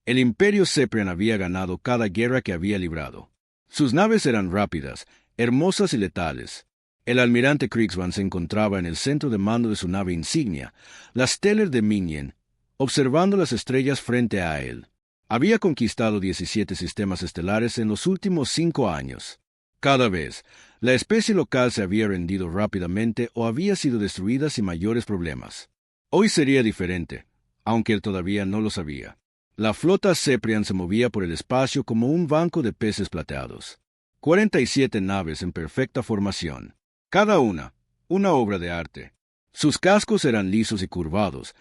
El Imperio Ceprian había ganado cada guerra que había librado. Sus naves eran rápidas, hermosas y letales. El almirante Kriegsvann se encontraba en el centro de mando de su nave insignia, la Stellar Dominion, observando las estrellas frente a él. Había conquistado 17 sistemas estelares en los últimos 5 años. Cada vez, la especie local se había rendido rápidamente o había sido destruida sin mayores problemas. Hoy sería diferente, aunque él todavía no lo sabía. La flota Ceprian se movía por el espacio como un banco de peces plateados. 47 naves en perfecta formación. Cada una obra de arte. Sus cascos eran lisos y curvados,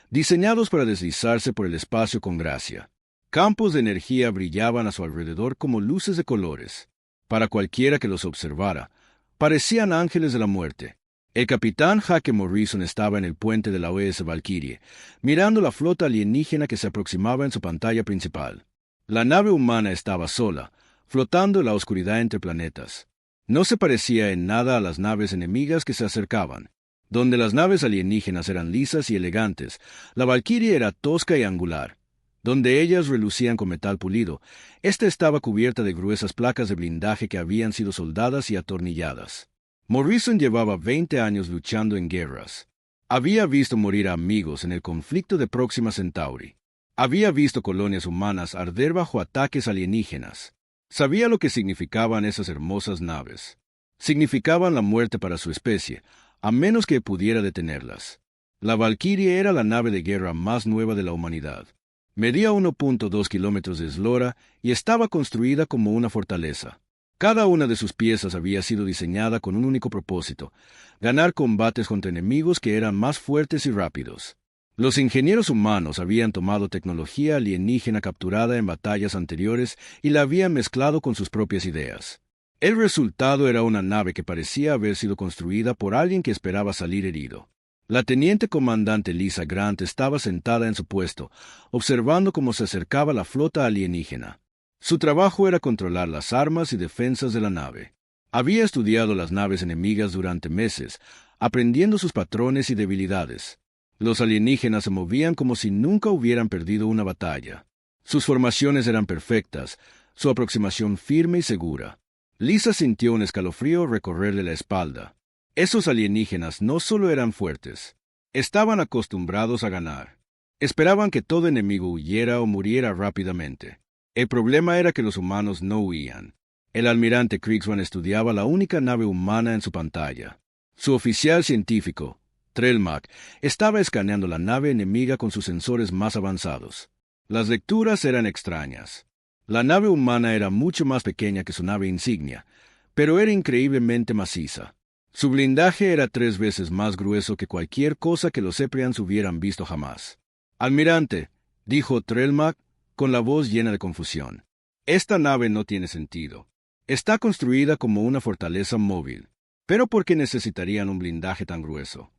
diseñados para deslizarse por el espacio con gracia. Campos de energía brillaban a su alrededor como luces de colores. Para cualquiera que los observara, parecían ángeles de la muerte. El capitán Hake Morrison estaba en el puente de la USS Valkyrie, mirando la flota alienígena que se aproximaba en su pantalla principal. La nave humana estaba sola, flotando en la oscuridad entre planetas. No se parecía en nada a las naves enemigas que se acercaban. Donde las naves alienígenas eran lisas y elegantes, la Valkyrie era tosca y angular. Donde ellas relucían con metal pulido, ésta estaba cubierta de gruesas placas de blindaje que habían sido soldadas y atornilladas. Morrison llevaba 20 años luchando en guerras. Había visto morir a amigos en el conflicto de Próxima Centauri. Había visto colonias humanas arder bajo ataques alienígenas. Sabía lo que significaban esas hermosas naves. Significaban la muerte para su especie, a menos que pudiera detenerlas. La Valkyrie era la nave de guerra más nueva de la humanidad. Medía 1.2 kilómetros de eslora y estaba construida como una fortaleza. Cada una de sus piezas había sido diseñada con un único propósito: ganar combates contra enemigos que eran más fuertes y rápidos. Los ingenieros humanos habían tomado tecnología alienígena capturada en batallas anteriores y la habían mezclado con sus propias ideas. El resultado era una nave que parecía haber sido construida por alguien que esperaba salir herido. La teniente comandante Lisa Grant estaba sentada en su puesto, observando cómo se acercaba la flota alienígena. Su trabajo era controlar las armas y defensas de la nave. Había estudiado las naves enemigas durante meses, aprendiendo sus patrones y debilidades. Los alienígenas se movían como si nunca hubieran perdido una batalla. Sus formaciones eran perfectas, su aproximación firme y segura. Lisa sintió un escalofrío recorrerle la espalda. Esos alienígenas no solo eran fuertes, estaban acostumbrados a ganar. Esperaban que todo enemigo huyera o muriera rápidamente. El problema era que los humanos no huían. El almirante Kriegsvann estudiaba la única nave humana en su pantalla. Su oficial científico, Trelmak, estaba escaneando la nave enemiga con sus sensores más avanzados. Las lecturas eran extrañas. La nave humana era mucho más pequeña que su nave insignia, pero era increíblemente maciza. Su blindaje era 3 veces más grueso que cualquier cosa que los Ceprians hubieran visto jamás. «Almirante», dijo Trelmak, con la voz llena de confusión, «esta nave no tiene sentido. Está construida como una fortaleza móvil. ¿Pero por qué necesitarían un blindaje tan grueso?»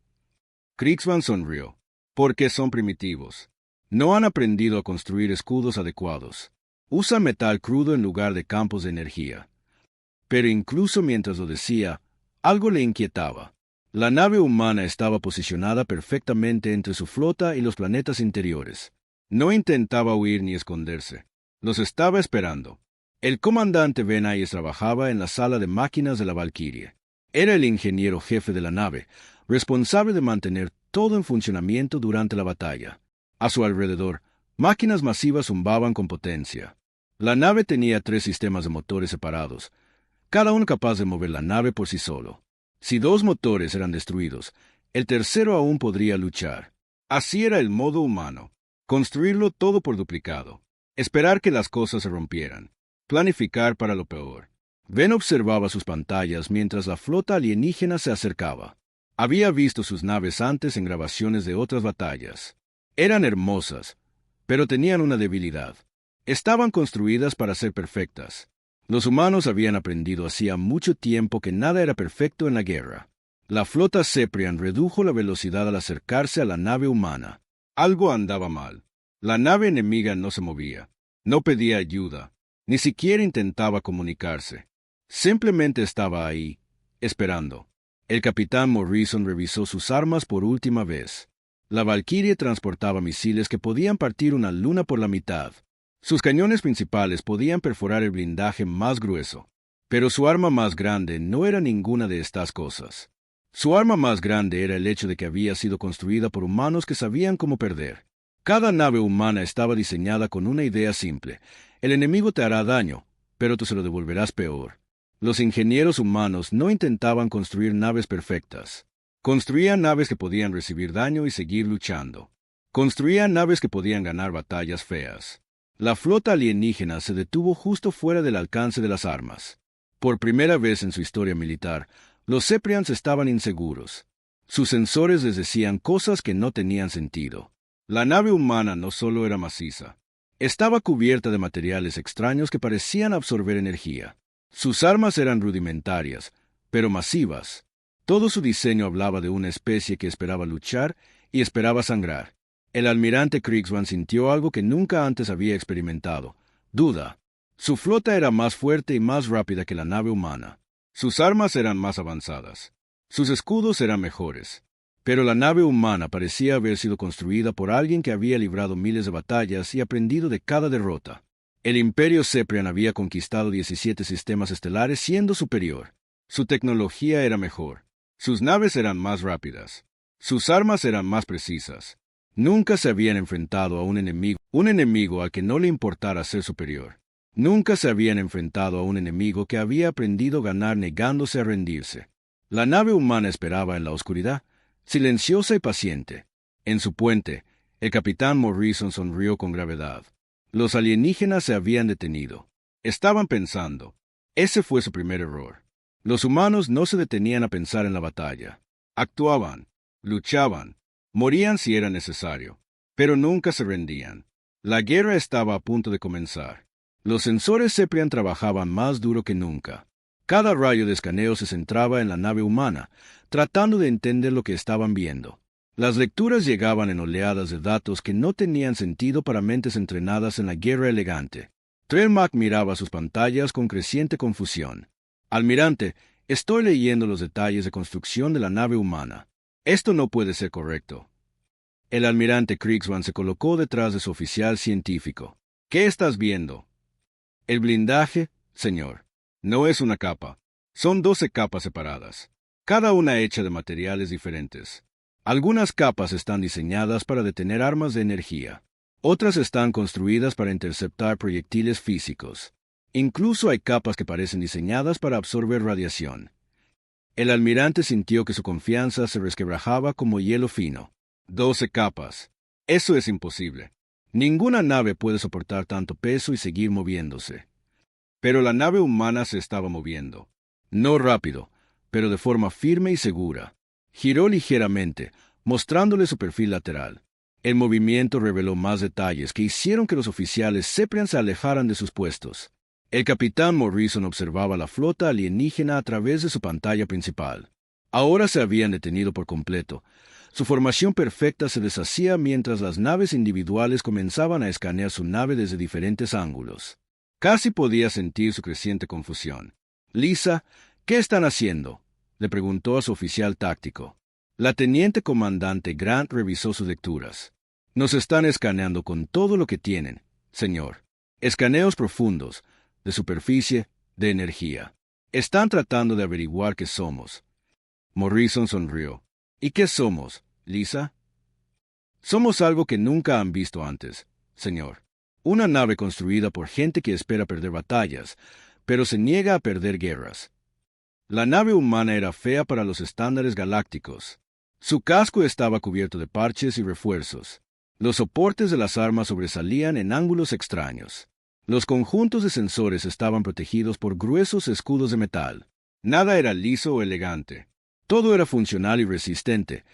Kriegsvann sonrió. «Porque son primitivos. No han aprendido a construir escudos adecuados. Usan metal crudo en lugar de campos de energía». Pero incluso mientras lo decía, algo le inquietaba. La nave humana estaba posicionada perfectamente entre su flota y los planetas interiores. No intentaba huir ni esconderse. Los estaba esperando. El comandante Ben Ayes trabajaba en la sala de máquinas de la Valkyrie. Era el ingeniero jefe de la nave, responsable de mantener todo en funcionamiento durante la batalla. A su alrededor, máquinas masivas zumbaban con potencia. La nave tenía 3 sistemas de motores separados, cada uno capaz de mover la nave por sí solo. Si 2 motores eran destruidos, el tercero aún podría luchar. Así era el modo humano. Construirlo todo por duplicado. Esperar que las cosas se rompieran. Planificar para lo peor. Ben observaba sus pantallas mientras la flota alienígena se acercaba. Había visto sus naves antes en grabaciones de otras batallas. Eran hermosas, pero tenían una debilidad. Estaban construidas para ser perfectas. Los humanos habían aprendido hacía mucho tiempo que nada era perfecto en la guerra. La flota Ceprian redujo la velocidad al acercarse a la nave humana. Algo andaba mal. La nave enemiga no se movía. No pedía ayuda. Ni siquiera intentaba comunicarse. Simplemente estaba ahí, esperando. El capitán Morrison revisó sus armas por última vez. La Valkyrie transportaba misiles que podían partir una luna por la mitad. Sus cañones principales podían perforar el blindaje más grueso, pero su arma más grande no era ninguna de estas cosas. Su arma más grande era el hecho de que había sido construida por humanos que sabían cómo perder. Cada nave humana estaba diseñada con una idea simple: el enemigo te hará daño, pero tú se lo devolverás peor. Los ingenieros humanos no intentaban construir naves perfectas. Construían naves que podían recibir daño y seguir luchando. Construían naves que podían ganar batallas feas. La flota alienígena se detuvo justo fuera del alcance de las armas. Por primera vez en su historia militar, los Ceprians estaban inseguros. Sus sensores les decían cosas que no tenían sentido. La nave humana no solo era maciza, estaba cubierta de materiales extraños que parecían absorber energía. Sus armas eran rudimentarias, pero masivas. Todo su diseño hablaba de una especie que esperaba luchar y esperaba sangrar. El almirante Kriegsmann sintió algo que nunca antes había experimentado: duda. Su flota era más fuerte y más rápida que la nave humana. Sus armas eran más avanzadas. Sus escudos eran mejores. Pero la nave humana parecía haber sido construida por alguien que había librado miles de batallas y aprendido de cada derrota. El Imperio Ceprian había conquistado 17 sistemas estelares siendo superior. Su tecnología era mejor. Sus naves eran más rápidas. Sus armas eran más precisas. Nunca se habían enfrentado a un enemigo al que no le importara ser superior. Nunca se habían enfrentado a un enemigo que había aprendido a ganar negándose a rendirse. La nave humana esperaba en la oscuridad, silenciosa y paciente. En su puente, el capitán Morrison sonrió con gravedad. Los alienígenas se habían detenido. Estaban pensando. Ese fue su primer error. Los humanos no se detenían a pensar en la batalla. Actuaban, luchaban, morían si era necesario, pero nunca se rendían. La guerra estaba a punto de comenzar. Los sensores Ceprian trabajaban más duro que nunca. Cada rayo de escaneo se centraba en la nave humana, tratando de entender lo que estaban viendo. Las lecturas llegaban en oleadas de datos que no tenían sentido para mentes entrenadas en la guerra elegante. Trelmack miraba sus pantallas con creciente confusión. Almirante, estoy leyendo los detalles de construcción de la nave humana. Esto no puede ser correcto. El almirante Kriegsmann se colocó detrás de su oficial científico. ¿Qué estás viendo? El blindaje, señor. No es una capa. Son 12 capas separadas, cada una hecha de materiales diferentes. Algunas capas están diseñadas para detener armas de energía. Otras están construidas para interceptar proyectiles físicos. Incluso hay capas que parecen diseñadas para absorber radiación. El almirante sintió que su confianza se resquebrajaba como hielo fino. 12 capas. Eso es imposible. Ninguna nave puede soportar tanto peso y seguir moviéndose. Pero la nave humana se estaba moviendo. No rápido, pero de forma firme y segura. Giró ligeramente, mostrándole su perfil lateral. El movimiento reveló más detalles que hicieron que los oficiales Ceprian se alejaran de sus puestos. El capitán Morrison observaba la flota alienígena a través de su pantalla principal. Ahora se habían detenido por completo. Su formación perfecta se deshacía mientras las naves individuales comenzaban a escanear su nave desde diferentes ángulos. Casi podía sentir su creciente confusión. «Lisa, ¿qué están haciendo?», le preguntó a su oficial táctico. La teniente comandante Grant revisó sus lecturas. «Nos están escaneando con todo lo que tienen, señor. Escaneos profundos, de superficie, de energía. Están tratando de averiguar qué somos». Morrison sonrió. «¿Y qué somos, Lisa?» «Somos algo que nunca han visto antes, señor. Una nave construida por gente que espera perder batallas, pero se niega a perder guerras». La nave humana era fea para los estándares galácticos. Su casco estaba cubierto de parches y refuerzos. Los soportes de las armas sobresalían en ángulos extraños. Los conjuntos de sensores estaban protegidos por gruesos escudos de metal. Nada era liso o elegante. Todo era funcional y resistente,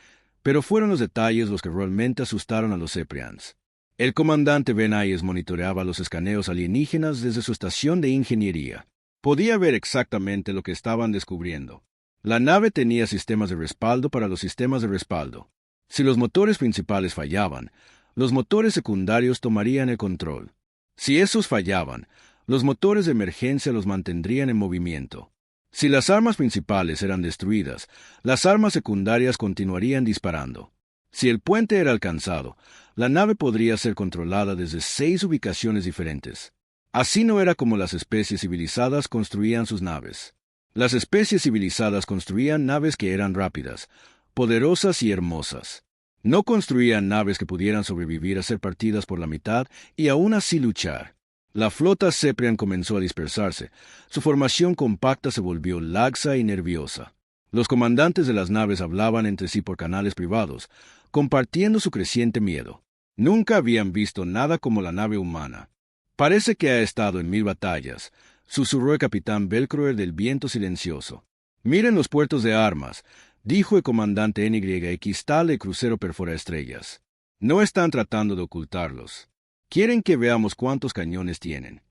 pero fueron los detalles los que realmente asustaron a los Ceprians. El comandante Ben Ayes monitoreaba los escaneos alienígenas desde su estación de ingeniería. Podía ver exactamente lo que estaban descubriendo. La nave tenía sistemas de respaldo para los sistemas de respaldo. Si los motores principales fallaban, los motores secundarios tomarían el control. Si esos fallaban, los motores de emergencia los mantendrían en movimiento. Si las armas principales eran destruidas, las armas secundarias continuarían disparando. Si el puente era alcanzado, la nave podría ser controlada desde 6 ubicaciones diferentes. Así no era como las especies civilizadas construían sus naves. Las especies civilizadas construían naves que eran rápidas, poderosas y hermosas. No construían naves que pudieran sobrevivir a ser partidas por la mitad y aún así luchar. La flota Ceprian comenzó a dispersarse. Su formación compacta se volvió laxa y nerviosa. Los comandantes de las naves hablaban entre sí por canales privados, compartiendo su creciente miedo. Nunca habían visto nada como la nave humana. Parece que ha estado en 1000 batallas, susurró el capitán Belcroer del viento silencioso. Miren los puertos de armas, dijo el comandante NYX tal el crucero perfora estrellas. No están tratando de ocultarlos. Quieren que veamos cuántos cañones tienen.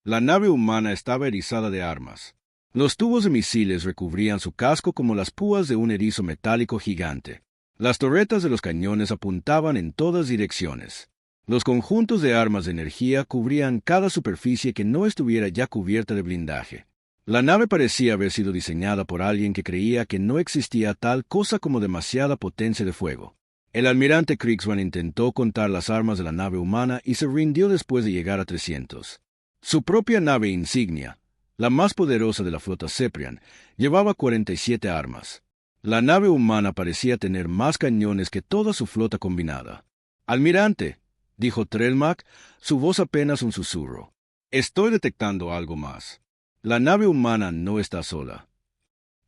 La nave humana estaba erizada de armas. Los tubos de misiles recubrían su casco como las púas de un erizo metálico gigante. Las torretas de los cañones apuntaban en todas direcciones. Los conjuntos de armas de energía cubrían cada superficie que no estuviera ya cubierta de blindaje. La nave parecía haber sido diseñada por alguien que creía que no existía tal cosa como demasiada potencia de fuego. El almirante Kriegsmann intentó contar las armas de la nave humana y se rindió después de llegar a 300. Su propia nave insignia, la más poderosa de la flota Ceprian, llevaba 47 armas. La nave humana parecía tener más cañones que toda su flota combinada. «Almirante», dijo Trelmack, su voz apenas un susurro. «Estoy detectando algo más. La nave humana no está sola».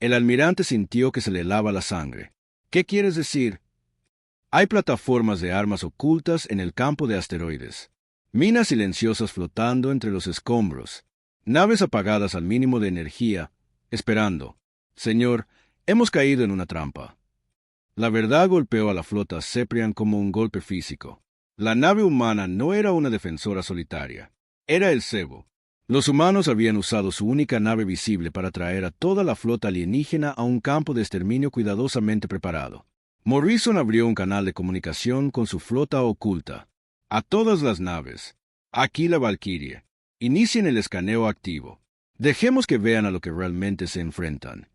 El almirante sintió que se le helaba la sangre. «¿Qué quieres decir?» «Hay plataformas de armas ocultas en el campo de asteroides. Minas silenciosas flotando entre los escombros. Naves apagadas al mínimo de energía, esperando. Señor, hemos caído en una trampa». La verdad golpeó a la flota Ceprian como un golpe físico. La nave humana no era una defensora solitaria. Era el cebo. Los humanos habían usado su única nave visible para traer a toda la flota alienígena a un campo de exterminio cuidadosamente preparado. Morrison abrió un canal de comunicación con su flota oculta. «A todas las naves. Aquí la Valkyrie. Inicien el escaneo activo. Dejemos que vean a lo que realmente se enfrentan».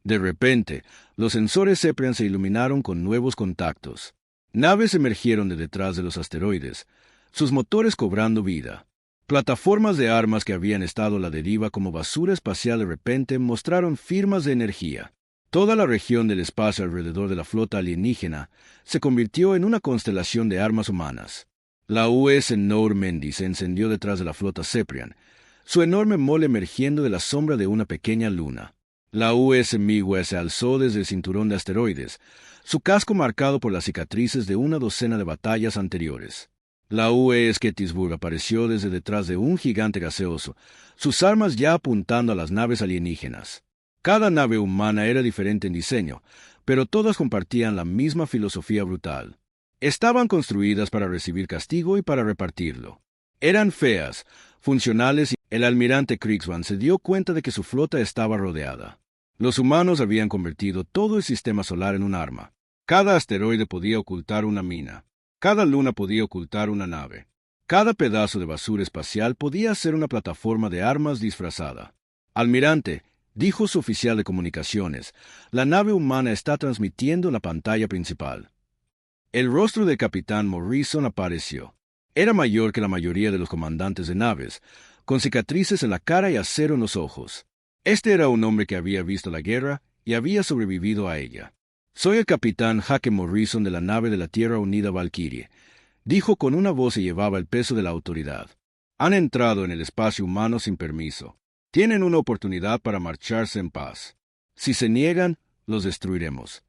De repente, los sensores Ceprian se iluminaron con nuevos contactos. Naves emergieron de detrás de los asteroides, sus motores cobrando vida. Plataformas de armas que habían estado a la deriva como basura espacial de repente mostraron firmas de energía. Toda la región del espacio alrededor de la flota alienígena se convirtió en una constelación de armas humanas. La US Normandy se encendió detrás de la flota Ceprian, su enorme mole emergiendo de la sombra de una pequeña luna. La US Midwest se alzó desde el cinturón de asteroides, su casco marcado por las cicatrices de una docena de batallas anteriores. La US Gettysburg apareció desde detrás de un gigante gaseoso, sus armas ya apuntando a las naves alienígenas. Cada nave humana era diferente en diseño, pero todas compartían la misma filosofía brutal. Estaban construidas para recibir castigo y para repartirlo. Eran feas, funcionales y el almirante Kriegsmann se dio cuenta de que su flota estaba rodeada. Los humanos habían convertido todo el sistema solar en un arma. Cada asteroide podía ocultar una mina. Cada luna podía ocultar una nave. Cada pedazo de basura espacial podía ser una plataforma de armas disfrazada. «Almirante», dijo su oficial de comunicaciones, «la nave humana está transmitiendo en la pantalla principal». El rostro del capitán Morrison apareció. Era mayor que la mayoría de los comandantes de naves, con cicatrices en la cara y acero en los ojos. Este era un hombre que había visto la guerra y había sobrevivido a ella. «Soy el capitán Hake Morrison de la nave de la Tierra Unida Valkyrie», dijo con una voz que llevaba el peso de la autoridad. «Han entrado en el espacio humano sin permiso. Tienen una oportunidad para marcharse en paz. Si se niegan, los destruiremos».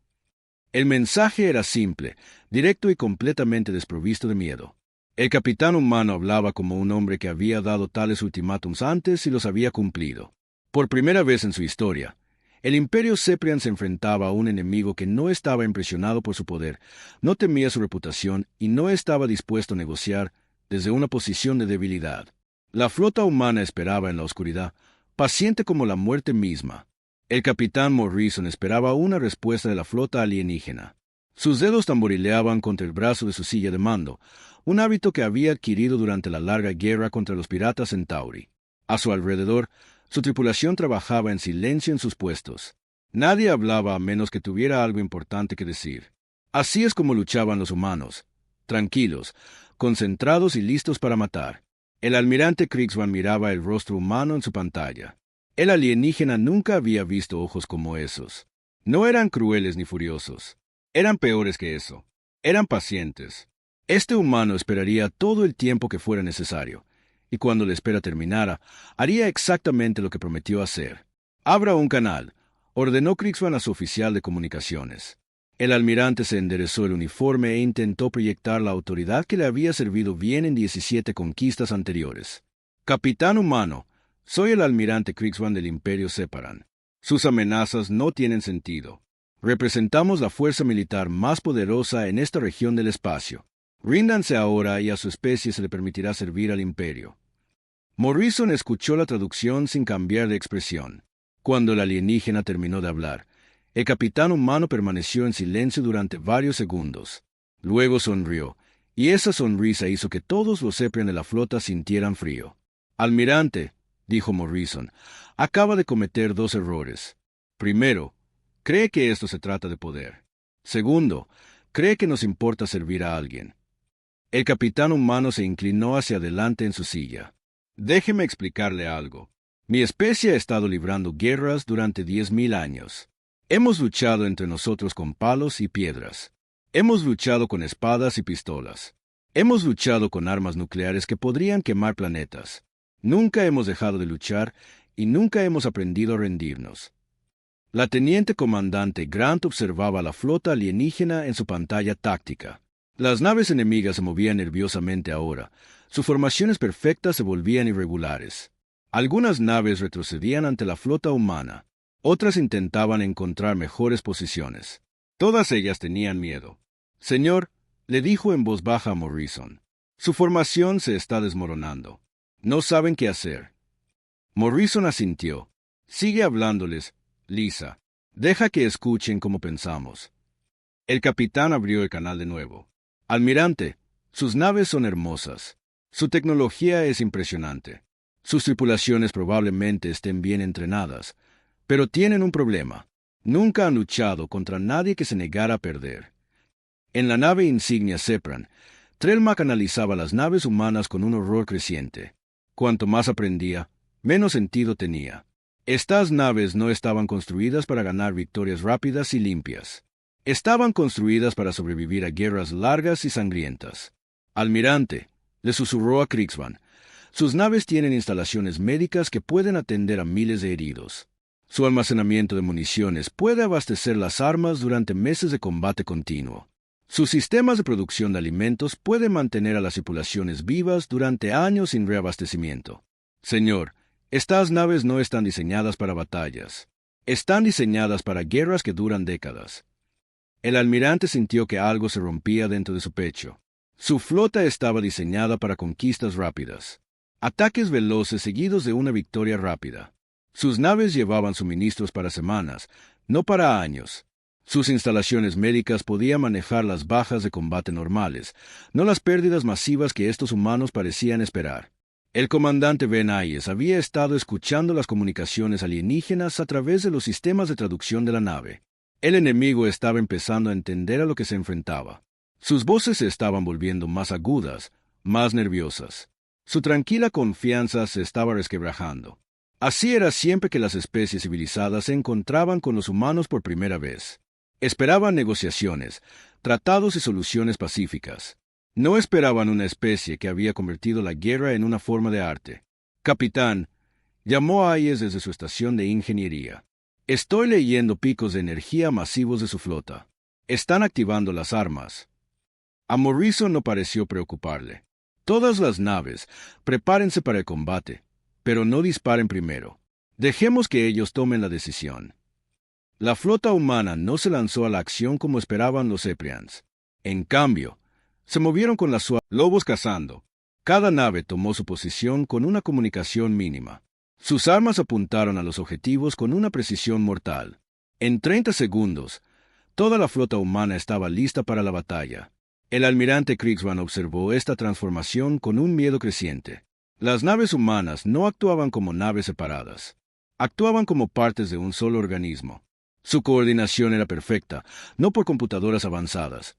El mensaje era simple, directo y completamente desprovisto de miedo. El capitán humano hablaba como un hombre que había dado tales ultimátums antes y los había cumplido. Por primera vez en su historia, el Imperio Ceprian se enfrentaba a un enemigo que no estaba impresionado por su poder, no temía su reputación y no estaba dispuesto a negociar desde una posición de debilidad. La flota humana esperaba en la oscuridad, paciente como la muerte misma. El capitán Morrison esperaba una respuesta de la flota alienígena. Sus dedos tamborileaban contra el brazo de su silla de mando, un hábito que había adquirido durante la larga guerra contra los piratas Centauri. A su alrededor, su tripulación trabajaba en silencio en sus puestos. Nadie hablaba a menos que tuviera algo importante que decir. Así es como luchaban los humanos, tranquilos, concentrados y listos para matar. El almirante Kriegsvan miraba el rostro humano en su pantalla. El alienígena nunca había visto ojos como esos. No eran crueles ni furiosos. Eran peores que eso. Eran pacientes. Este humano esperaría todo el tiempo que fuera necesario, y cuando la espera terminara, haría exactamente lo que prometió hacer. «Abra un canal», ordenó Kriegsvan a su oficial de comunicaciones. El almirante se enderezó el uniforme e intentó proyectar la autoridad que le había servido bien en 17 conquistas anteriores. «Capitán humano, soy el almirante Kriegsvan del Imperio Separan. Sus amenazas no tienen sentido. Representamos la fuerza militar más poderosa en esta región del espacio. Ríndanse ahora y a su especie se le permitirá servir al Imperio». Morrison escuchó la traducción sin cambiar de expresión. Cuando el alienígena terminó de hablar, el capitán humano permaneció en silencio durante varios segundos. Luego sonrió, y esa sonrisa hizo que todos los Seprian de la flota sintieran frío. «Almirante», dijo Morrison, «acaba de cometer 2 errores. Primero, cree que esto se trata de poder. Segundo, cree que nos importa servir a alguien». El capitán humano se inclinó hacia adelante en su silla. «Déjeme explicarle algo. Mi especie ha estado librando guerras durante 10.000 años. Hemos luchado entre nosotros con palos y piedras. Hemos luchado con espadas y pistolas. Hemos luchado con armas nucleares que podrían quemar planetas. Nunca hemos dejado de luchar y nunca hemos aprendido a rendirnos». La teniente comandante Grant observaba la flota alienígena en su pantalla táctica. Las naves enemigas se movían nerviosamente ahora. Sus formaciones perfectas se volvían irregulares. Algunas naves retrocedían ante la flota humana. Otras intentaban encontrar mejores posiciones. Todas ellas tenían miedo. «Señor», le dijo en voz baja a Morrison, «su formación se está desmoronando. No saben qué hacer». Morrison asintió. «Sigue hablándoles, Lisa. Deja que escuchen cómo pensamos». El capitán abrió el canal de nuevo. «Almirante, sus naves son hermosas. Su tecnología es impresionante. Sus tripulaciones probablemente estén bien entrenadas, pero tienen un problema. Nunca han luchado contra nadie que se negara a perder». En la nave insignia Sepran, Trelmak analizaba las naves humanas con un horror creciente. Cuanto más aprendía, menos sentido tenía. Estas naves no estaban construidas para ganar victorias rápidas y limpias. Estaban construidas para sobrevivir a guerras largas y sangrientas. «Almirante», le susurró a Kriegsvan, «sus naves tienen instalaciones médicas que pueden atender a miles de heridos. Su almacenamiento de municiones puede abastecer las armas durante meses de combate continuo. Sus sistemas de producción de alimentos pueden mantener a las tripulaciones vivas durante años sin reabastecimiento. Señor, estas naves no están diseñadas para batallas. Están diseñadas para guerras que duran décadas». El almirante sintió que algo se rompía dentro de su pecho. Su flota estaba diseñada para conquistas rápidas. Ataques veloces seguidos de una victoria rápida. Sus naves llevaban suministros para semanas, no para años. Sus instalaciones médicas podían manejar las bajas de combate normales, no las pérdidas masivas que estos humanos parecían esperar. El comandante Ben Ayes había estado escuchando las comunicaciones alienígenas a través de los sistemas de traducción de la nave. El enemigo estaba empezando a entender a lo que se enfrentaba. Sus voces se estaban volviendo más agudas, más nerviosas. Su tranquila confianza se estaba resquebrajando. Así era siempre que las especies civilizadas se encontraban con los humanos por primera vez. Esperaban negociaciones, tratados y soluciones pacíficas. No esperaban una especie que había convertido la guerra en una forma de arte. «Capitán», llamó a Ayes desde su estación de ingeniería. «Estoy leyendo picos de energía masivos de su flota. Están activando las armas». A Morrison no pareció preocuparle. «Todas las naves, prepárense para el combate, pero no disparen primero. Dejemos que ellos tomen la decisión». La flota humana no se lanzó a la acción como esperaban los Seprians. En cambio, se movieron con las lobos cazando. Cada nave tomó su posición con una comunicación mínima. Sus armas apuntaron a los objetivos con una precisión mortal. En 30 segundos, toda la flota humana estaba lista para la batalla. El almirante Kriegsvan observó esta transformación con un miedo creciente. Las naves humanas no actuaban como naves separadas. Actuaban como partes de un solo organismo. Su coordinación era perfecta, no por computadoras avanzadas,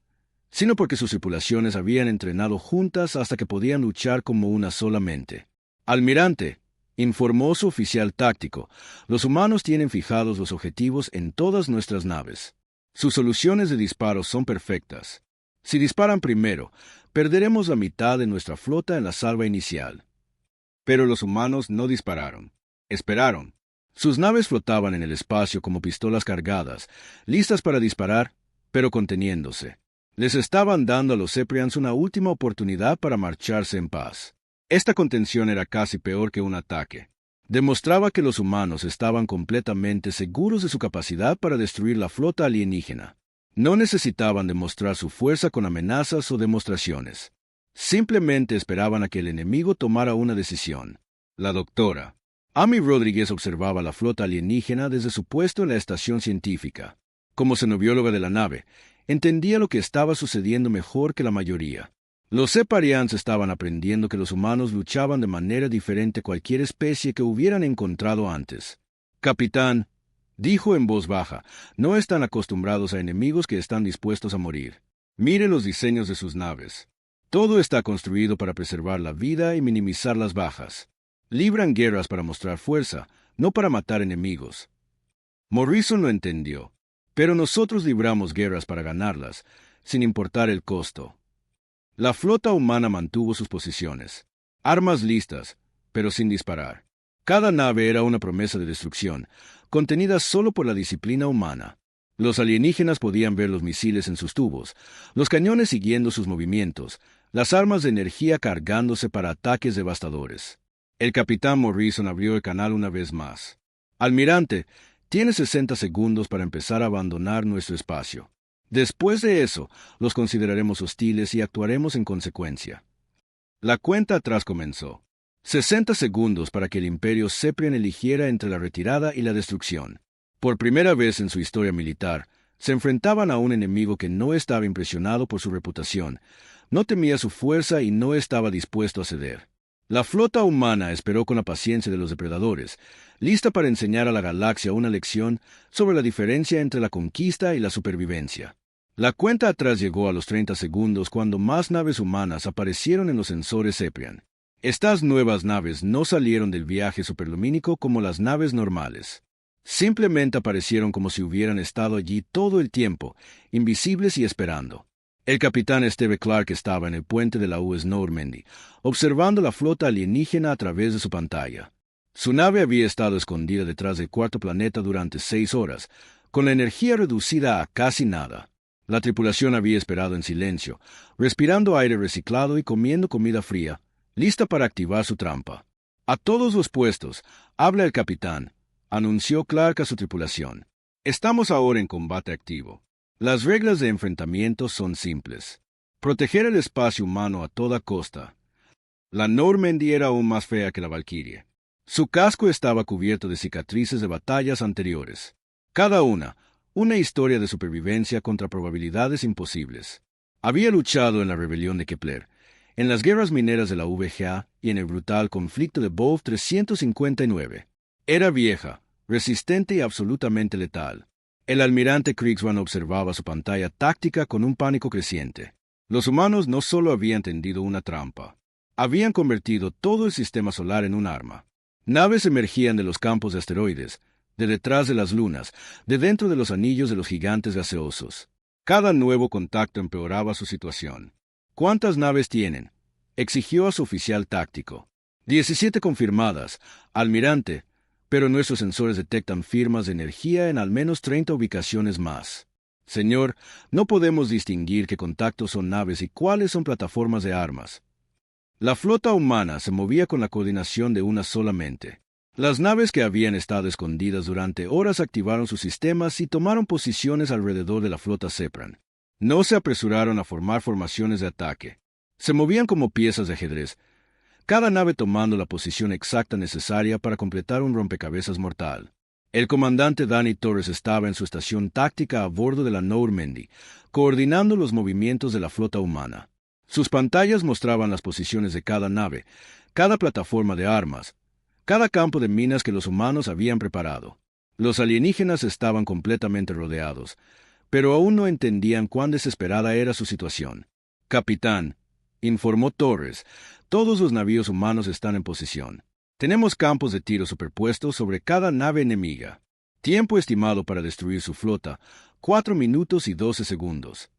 sino porque sus tripulaciones habían entrenado juntas hasta que podían luchar como una sola mente. Almirante, informó su oficial táctico, los humanos tienen fijados los objetivos en todas nuestras naves. Sus soluciones de disparo son perfectas. Si disparan primero, perderemos la mitad de nuestra flota en la salva inicial. Pero los humanos no dispararon. Esperaron. Sus naves flotaban en el espacio como pistolas cargadas, listas para disparar, pero conteniéndose. Les estaban dando a los Ceprians una última oportunidad para marcharse en paz. Esta contención era casi peor que un ataque. Demostraba que los humanos estaban completamente seguros de su capacidad para destruir la flota alienígena. No necesitaban demostrar su fuerza con amenazas o demostraciones. Simplemente esperaban a que el enemigo tomara una decisión. La doctora Amy Rodríguez observaba la flota alienígena desde su puesto en la estación científica. Como xenobióloga de la nave, entendía lo que estaba sucediendo mejor que la mayoría. Los Separians estaban aprendiendo que los humanos luchaban de manera diferente a cualquier especie que hubieran encontrado antes. Capitán, dijo en voz baja, no están acostumbrados a enemigos que están dispuestos a morir. Mire los diseños de sus naves. Todo está construido para preservar la vida y minimizar las bajas. Libran guerras para mostrar fuerza, no para matar enemigos. Morrison lo entendió, pero nosotros libramos guerras para ganarlas, sin importar el costo. La flota humana mantuvo sus posiciones, armas listas, pero sin disparar. Cada nave era una promesa de destrucción, contenida solo por la disciplina humana. Los alienígenas podían ver los misiles en sus tubos, los cañones siguiendo sus movimientos, las armas de energía cargándose para ataques devastadores. El capitán Morrison abrió el canal una vez más. Almirante, tiene 60 segundos para empezar a abandonar nuestro espacio. Después de eso, los consideraremos hostiles y actuaremos en consecuencia. La cuenta atrás comenzó. 60 segundos para que el Imperio Ceprian eligiera entre la retirada y la destrucción. Por primera vez en su historia militar, se enfrentaban a un enemigo que no estaba impresionado por su reputación, no temía su fuerza y no estaba dispuesto a ceder. La flota humana esperó con la paciencia de los depredadores, lista para enseñar a la galaxia una lección sobre la diferencia entre la conquista y la supervivencia. La cuenta atrás llegó a los 30 segundos cuando más naves humanas aparecieron en los sensores Ceprian. Estas nuevas naves no salieron del viaje superlumínico como las naves normales. Simplemente aparecieron como si hubieran estado allí todo el tiempo, invisibles y esperando. El capitán Steve Clark estaba en el puente de la US Normandy, observando la flota alienígena a través de su pantalla. Su nave había estado escondida detrás del cuarto planeta durante 6 horas, con la energía reducida a casi nada. La tripulación había esperado en silencio, respirando aire reciclado y comiendo comida fría, lista para activar su trampa. A todos los puestos, habla el capitán, anunció Clark a su tripulación. Estamos ahora en combate activo. Las reglas de enfrentamiento son simples. Proteger el espacio humano a toda costa. La Normandy era aún más fea que la Valkyrie. Su casco estaba cubierto de cicatrices de batallas anteriores. Cada una historia de supervivencia contra probabilidades imposibles. Había luchado en la rebelión de Kepler, en las guerras mineras de la VGA y en el brutal conflicto de Bov 359. Era vieja, resistente y absolutamente letal. El almirante Kriegsmann observaba su pantalla táctica con un pánico creciente. Los humanos no solo habían tendido una trampa, habían convertido todo el sistema solar en un arma. Naves emergían de los campos de asteroides, de detrás de las lunas, de dentro de los anillos de los gigantes gaseosos. Cada nuevo contacto empeoraba su situación. ¿Cuántas naves tienen?, exigió a su oficial táctico. 17 confirmadas, almirante, pero nuestros sensores detectan firmas de energía en al menos 30 ubicaciones más. Señor, no podemos distinguir qué contactos son naves y cuáles son plataformas de armas. La flota humana se movía con la coordinación de una sola mente. Las naves que habían estado escondidas durante horas activaron sus sistemas y tomaron posiciones alrededor de la flota Ceprian. No se apresuraron a formar formaciones de ataque. Se movían como piezas de ajedrez, cada nave tomando la posición exacta necesaria para completar un rompecabezas mortal. El comandante Danny Torres estaba en su estación táctica a bordo de la Normandy, coordinando los movimientos de la flota humana. Sus pantallas mostraban las posiciones de cada nave, cada plataforma de armas, cada campo de minas que los humanos habían preparado. Los alienígenas estaban completamente rodeados, pero aún no entendían cuán desesperada era su situación. «Capitán», informó Torres, «todos los navíos humanos están en posición. Tenemos campos de tiro superpuestos sobre cada nave enemiga. Tiempo estimado para destruir su flota, 4 minutos y 12 segundos».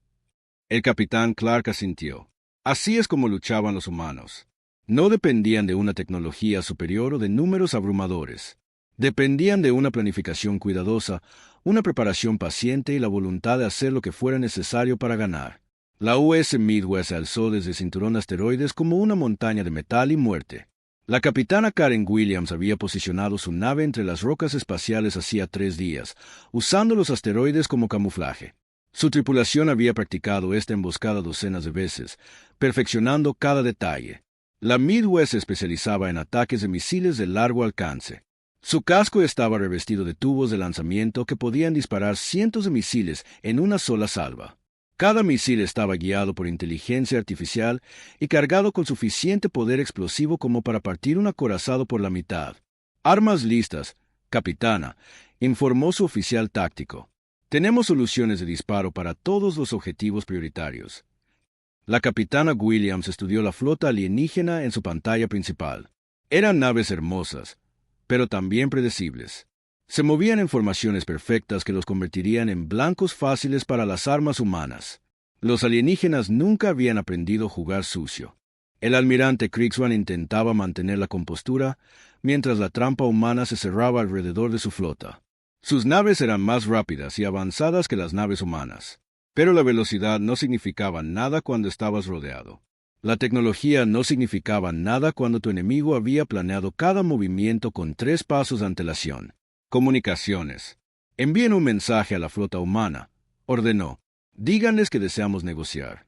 El capitán Clark asintió. Así es como luchaban los humanos. No dependían de una tecnología superior o de números abrumadores. Dependían de una planificación cuidadosa, una preparación paciente y la voluntad de hacer lo que fuera necesario para ganar. La US Midwest se alzó desde el cinturón de asteroides como una montaña de metal y muerte. La capitana Karen Williams había posicionado su nave entre las rocas espaciales hacía 3 días, usando los asteroides como camuflaje. Su tripulación había practicado esta emboscada docenas de veces, perfeccionando cada detalle. La Midwest se especializaba en ataques de misiles de largo alcance. Su casco estaba revestido de tubos de lanzamiento que podían disparar cientos de misiles en una sola salva. Cada misil estaba guiado por inteligencia artificial y cargado con suficiente poder explosivo como para partir un acorazado por la mitad. «Armas listas, capitana», informó su oficial táctico. «Tenemos soluciones de disparo para todos los objetivos prioritarios». La capitana Williams estudió la flota alienígena en su pantalla principal. Eran naves hermosas, pero también predecibles. Se movían en formaciones perfectas que los convertirían en blancos fáciles para las armas humanas. Los alienígenas nunca habían aprendido a jugar sucio. El almirante Kriegswan intentaba mantener la compostura mientras la trampa humana se cerraba alrededor de su flota. Sus naves eran más rápidas y avanzadas que las naves humanas. Pero la velocidad no significaba nada cuando estabas rodeado. La tecnología no significaba nada cuando tu enemigo había planeado cada movimiento con 3 pasos de antelación. «Comunicaciones. Envíen un mensaje a la flota humana», ordenó. «Díganles que deseamos negociar».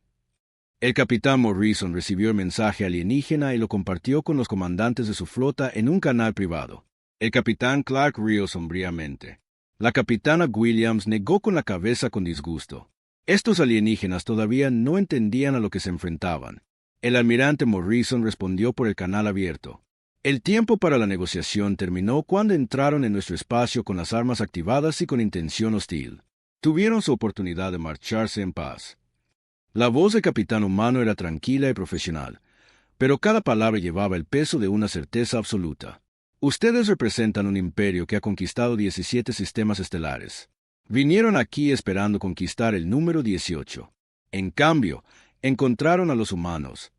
El capitán Morrison recibió el mensaje alienígena y lo compartió con los comandantes de su flota en un canal privado. El capitán Clark rió sombríamente. La capitana Williams negó con la cabeza con disgusto. Estos alienígenas todavía no entendían a lo que se enfrentaban. El almirante Morrison respondió por el canal abierto. «El tiempo para la negociación terminó cuando entraron en nuestro espacio con las armas activadas y con intención hostil. Tuvieron su oportunidad de marcharse en paz». La voz del capitán humano era tranquila y profesional, pero cada palabra llevaba el peso de una certeza absoluta. «Ustedes representan un imperio que ha conquistado 17 sistemas estelares. Vinieron aquí esperando conquistar el número 18. En cambio, encontraron a los humanos».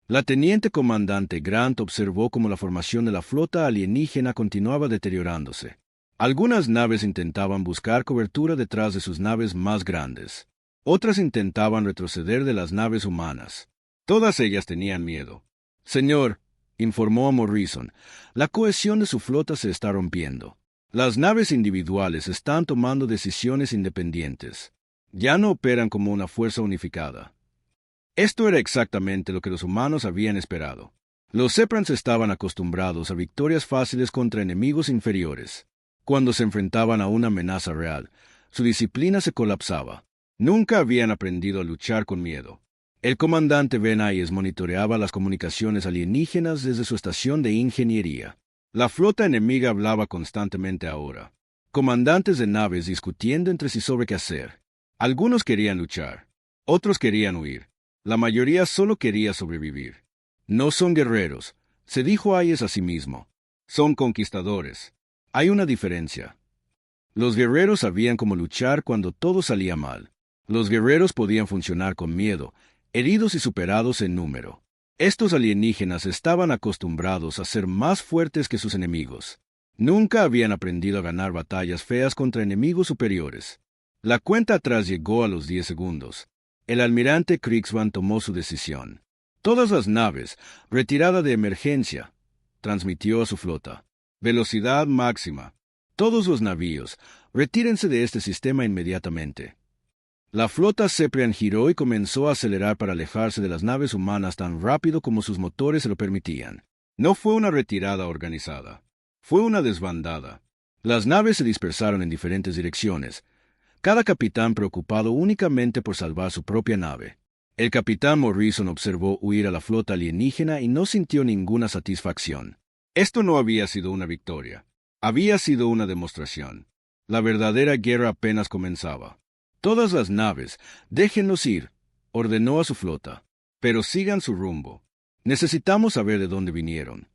La teniente comandante Grant observó cómo la formación de la flota alienígena continuaba deteriorándose. Algunas naves intentaban buscar cobertura detrás de sus naves más grandes. Otras intentaban retroceder de las naves humanas. Todas ellas tenían miedo. «Señor», informó a Morrison, «la cohesión de su flota se está rompiendo. Las naves individuales están tomando decisiones independientes. Ya no operan como una fuerza unificada». Esto era exactamente lo que los humanos habían esperado. Los Seprans estaban acostumbrados a victorias fáciles contra enemigos inferiores. Cuando se enfrentaban a una amenaza real, su disciplina se colapsaba. Nunca habían aprendido a luchar con miedo. El comandante Ben Ayes monitoreaba las comunicaciones alienígenas desde su estación de ingeniería. La flota enemiga hablaba constantemente ahora. Comandantes de naves discutiendo entre sí sobre qué hacer. Algunos querían luchar. Otros querían huir. La mayoría solo quería sobrevivir. «No son guerreros», se dijo Ayes a sí mismo. «Son conquistadores. Hay una diferencia». Los guerreros sabían cómo luchar cuando todo salía mal. Los guerreros podían funcionar con miedo, heridos y superados en número. Estos alienígenas estaban acostumbrados a ser más fuertes que sus enemigos. Nunca habían aprendido a ganar batallas feas contra enemigos superiores. La cuenta atrás llegó a los 10 segundos. El almirante Kriegswan tomó su decisión. «Todas las naves, retirada de emergencia», transmitió a su flota. «Velocidad máxima. Todos los navíos, retírense de este sistema inmediatamente». La flota Seprian giró y comenzó a acelerar para alejarse de las naves humanas tan rápido como sus motores se lo permitían. No fue una retirada organizada. Fue una desbandada. Las naves se dispersaron en diferentes direcciones, cada capitán preocupado únicamente por salvar su propia nave. El capitán Morrison observó huir a la flota alienígena y no sintió ninguna satisfacción. Esto no había sido una victoria. Había sido una demostración. La verdadera guerra apenas comenzaba. Todas las naves, déjenlos ir, ordenó a su flota. Pero sigan su rumbo. Necesitamos saber de dónde vinieron.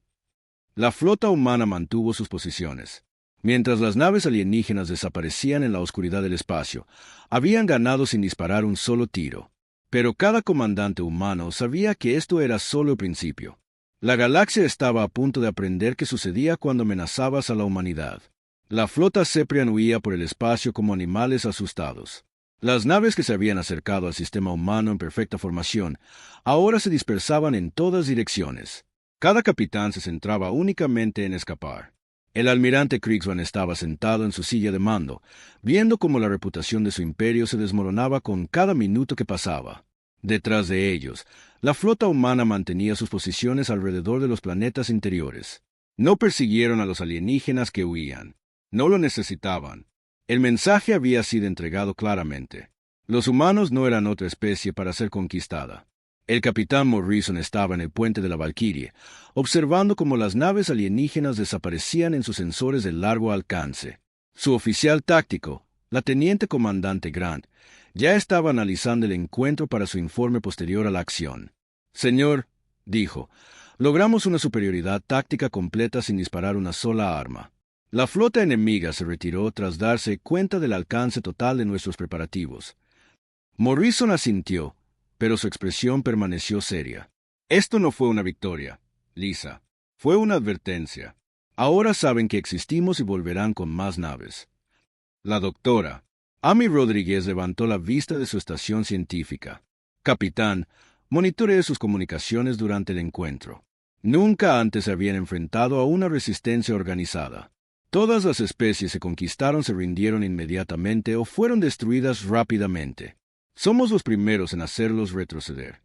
La flota humana mantuvo sus posiciones. Mientras las naves alienígenas desaparecían en la oscuridad del espacio, habían ganado sin disparar un solo tiro. Pero cada comandante humano sabía que esto era solo el principio. La galaxia estaba a punto de aprender qué sucedía cuando amenazabas a la humanidad. La flota Ceprian huía por el espacio como animales asustados. Las naves que se habían acercado al sistema humano en perfecta formación ahora se dispersaban en todas direcciones. Cada capitán se centraba únicamente en escapar. El almirante Kriegsvan estaba sentado en su silla de mando, viendo cómo la reputación de su imperio se desmoronaba con cada minuto que pasaba. Detrás de ellos, la flota humana mantenía sus posiciones alrededor de los planetas interiores. No persiguieron a los alienígenas que huían. No lo necesitaban. El mensaje había sido entregado claramente. Los humanos no eran otra especie para ser conquistada. El capitán Morrison estaba en el puente de la Valquirie, observando cómo las naves alienígenas desaparecían en sus sensores de largo alcance. Su oficial táctico, la teniente comandante Grant, ya estaba analizando el encuentro para su informe posterior a la acción. «Señor», dijo, «logramos una superioridad táctica completa sin disparar una sola arma. La flota enemiga se retiró tras darse cuenta del alcance total de nuestros preparativos». Morrison asintió, pero su expresión permaneció seria. «Esto no fue una victoria, Lisa. Fue una advertencia. Ahora saben que existimos y volverán con más naves». La doctora Amy Rodríguez levantó la vista de su estación científica. «Capitán, monitoreé sus comunicaciones durante el encuentro. Nunca antes se habían enfrentado a una resistencia organizada. Todas las especies que conquistaron se rindieron inmediatamente o fueron destruidas rápidamente. Somos los primeros en hacerlos retroceder».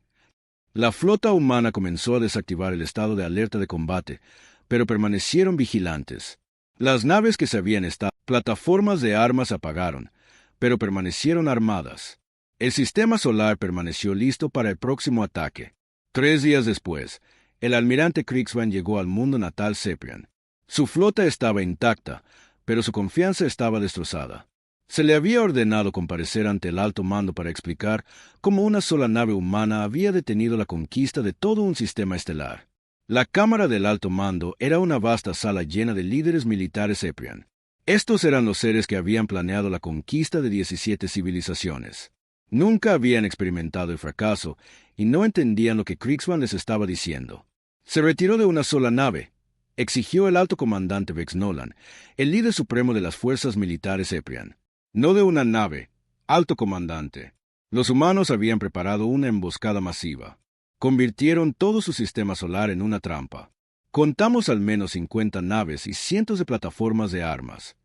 La flota humana comenzó a desactivar el estado de alerta de combate, pero permanecieron vigilantes. Las naves que se habían estado, plataformas de armas apagaron, pero permanecieron armadas. El sistema solar permaneció listo para el próximo ataque. 3 días después, el almirante Kriegsvan llegó al mundo natal Ceprian. Su flota estaba intacta, pero su confianza estaba destrozada. Se le había ordenado comparecer ante el alto mando para explicar cómo una sola nave humana había detenido la conquista de todo un sistema estelar. La cámara del alto mando era una vasta sala llena de líderes militares Ceprian. Estos eran los seres que habían planeado la conquista de 17 civilizaciones. Nunca habían experimentado el fracaso y no entendían lo que Kriegsvan les estaba diciendo. Se retiró de una sola nave, exigió el alto comandante Vex Nolan, el líder supremo de las fuerzas militares Ceprian. «No de una nave, alto comandante». Los humanos habían preparado una emboscada masiva. Convirtieron todo su sistema solar en una trampa. Contamos al menos 50 naves y cientos de plataformas de armas.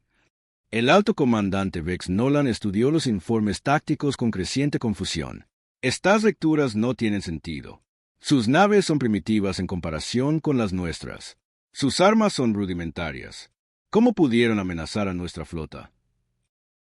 El alto comandante Vex Nolan estudió los informes tácticos con creciente confusión. «Estas lecturas no tienen sentido. Sus naves son primitivas en comparación con las nuestras. Sus armas son rudimentarias. ¿Cómo pudieron amenazar a nuestra flota?»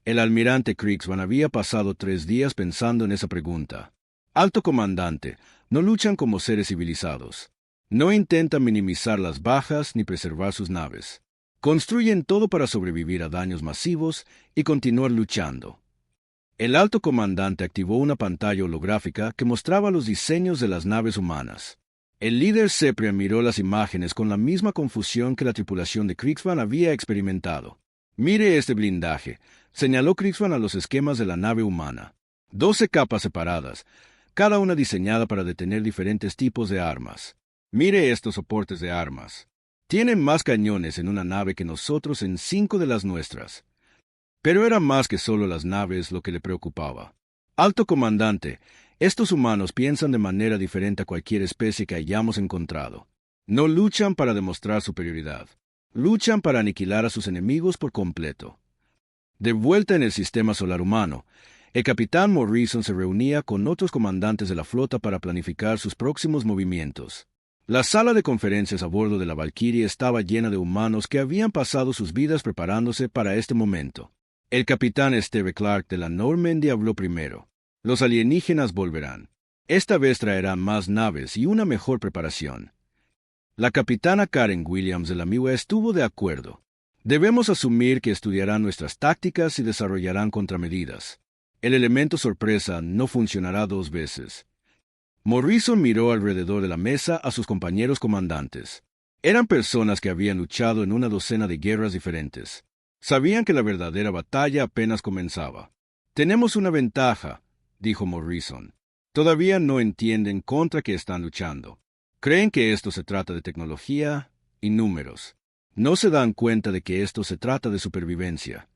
El almirante Kriegsvan había pasado 3 días pensando en esa pregunta. «Alto comandante, no luchan como seres civilizados. No intentan minimizar las bajas ni preservar sus naves. Construyen todo para sobrevivir a daños masivos y continuar luchando». El alto comandante activó una pantalla holográfica que mostraba los diseños de las naves humanas. El líder Ceprian miró las imágenes con la misma confusión que la tripulación de Kriegsvan había experimentado. «Mire este blindaje», señaló Kriegsvan a los esquemas de la nave humana. 12 capas separadas, cada una diseñada para detener diferentes tipos de armas. «Mire estos soportes de armas. Tienen más cañones en una nave que nosotros en 5 de las nuestras». Pero era más que solo las naves lo que le preocupaba. «Alto comandante, estos humanos piensan de manera diferente a cualquier especie que hayamos encontrado. No luchan para demostrar superioridad. Luchan para aniquilar a sus enemigos por completo». De vuelta en el sistema solar humano, el capitán Morrison se reunía con otros comandantes de la flota para planificar sus próximos movimientos. La sala de conferencias a bordo de la Valkyrie estaba llena de humanos que habían pasado sus vidas preparándose para este momento. El capitán Steve Clark de la Normandy habló primero. «Los alienígenas volverán. Esta vez traerán más naves y una mejor preparación». La capitana Karen Williams de la MIWA estuvo de acuerdo. Debemos asumir que estudiarán nuestras tácticas y desarrollarán contramedidas. El elemento sorpresa no funcionará dos veces. Morrison miró alrededor de la mesa a sus compañeros comandantes. Eran personas que habían luchado en una docena de guerras diferentes. Sabían que la verdadera batalla apenas comenzaba. Tenemos una ventaja, dijo Morrison. Todavía no entienden contra qué están luchando. Creen que esto se trata de tecnología y números. No se dan cuenta de que esto se trata de supervivencia.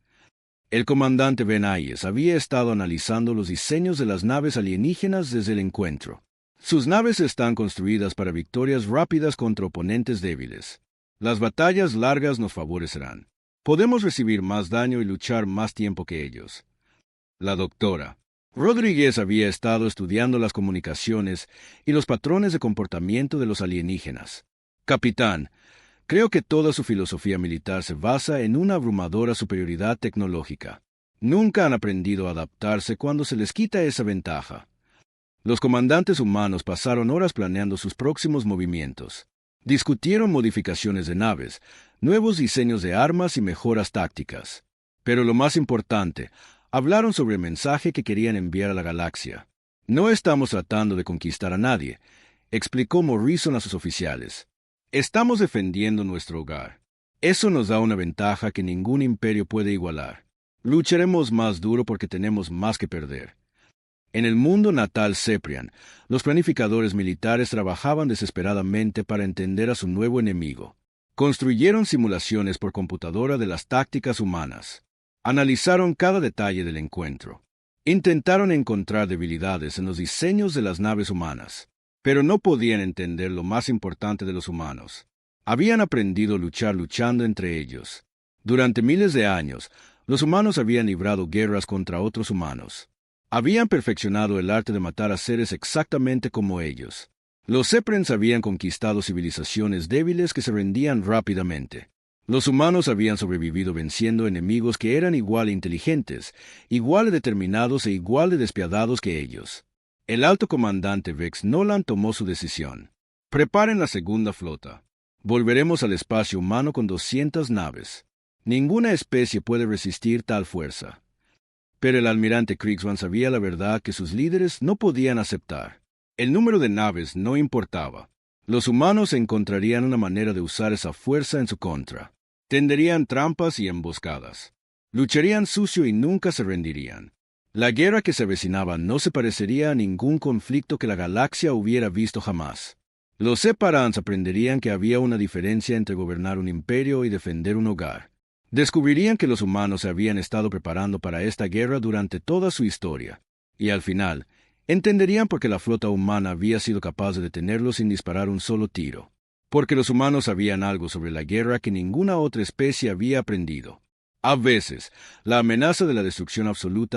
El comandante Ben Ayes había estado analizando los diseños de las naves alienígenas desde el encuentro. Sus naves están construidas para victorias rápidas contra oponentes débiles. Las batallas largas nos favorecerán. Podemos recibir más daño y luchar más tiempo que ellos. La doctora Rodríguez había estado estudiando las comunicaciones y los patrones de comportamiento de los alienígenas. Capitán, creo que toda su filosofía militar se basa en una abrumadora superioridad tecnológica. Nunca han aprendido a adaptarse cuando se les quita esa ventaja. Los comandantes humanos pasaron horas planeando sus próximos movimientos. Discutieron modificaciones de naves, nuevos diseños de armas y mejoras tácticas. Pero lo más importante, hablaron sobre el mensaje que querían enviar a la galaxia. No estamos tratando de conquistar a nadie, explicó Morrison a sus oficiales. Estamos defendiendo nuestro hogar. Eso nos da una ventaja que ningún imperio puede igualar. Lucharemos más duro porque tenemos más que perder. En el mundo natal Ceprian, los planificadores militares trabajaban desesperadamente para entender a su nuevo enemigo. Construyeron simulaciones por computadora de las tácticas humanas. Analizaron cada detalle del encuentro. Intentaron encontrar debilidades en los diseños de las naves humanas, pero no podían entender lo más importante de los humanos. Habían aprendido a luchar luchando entre ellos. Durante miles de años, los humanos habían librado guerras contra otros humanos. Habían perfeccionado el arte de matar a seres exactamente como ellos. Los Ceprians habían conquistado civilizaciones débiles que se rendían rápidamente. Los humanos habían sobrevivido venciendo enemigos que eran igual de inteligentes, igual de determinados e igual de despiadados que ellos. El alto comandante Vex Nolan tomó su decisión. Preparen la segunda flota. Volveremos al espacio humano con 200 naves. Ninguna especie puede resistir tal fuerza. Pero el almirante Kriegsmann sabía la verdad que sus líderes no podían aceptar. El número de naves no importaba. Los humanos encontrarían una manera de usar esa fuerza en su contra. Tenderían trampas y emboscadas. Lucharían sucio y nunca se rendirían. La guerra que se avecinaba no se parecería a ningún conflicto que la galaxia hubiera visto jamás. Los Separans aprenderían que había una diferencia entre gobernar un imperio y defender un hogar. Descubrirían que los humanos se habían estado preparando para esta guerra durante toda su historia, y al final, entenderían por qué la flota humana había sido capaz de detenerlos sin disparar un solo tiro. Porque los humanos sabían algo sobre la guerra que ninguna otra especie había aprendido. A veces, la amenaza de la destrucción absoluta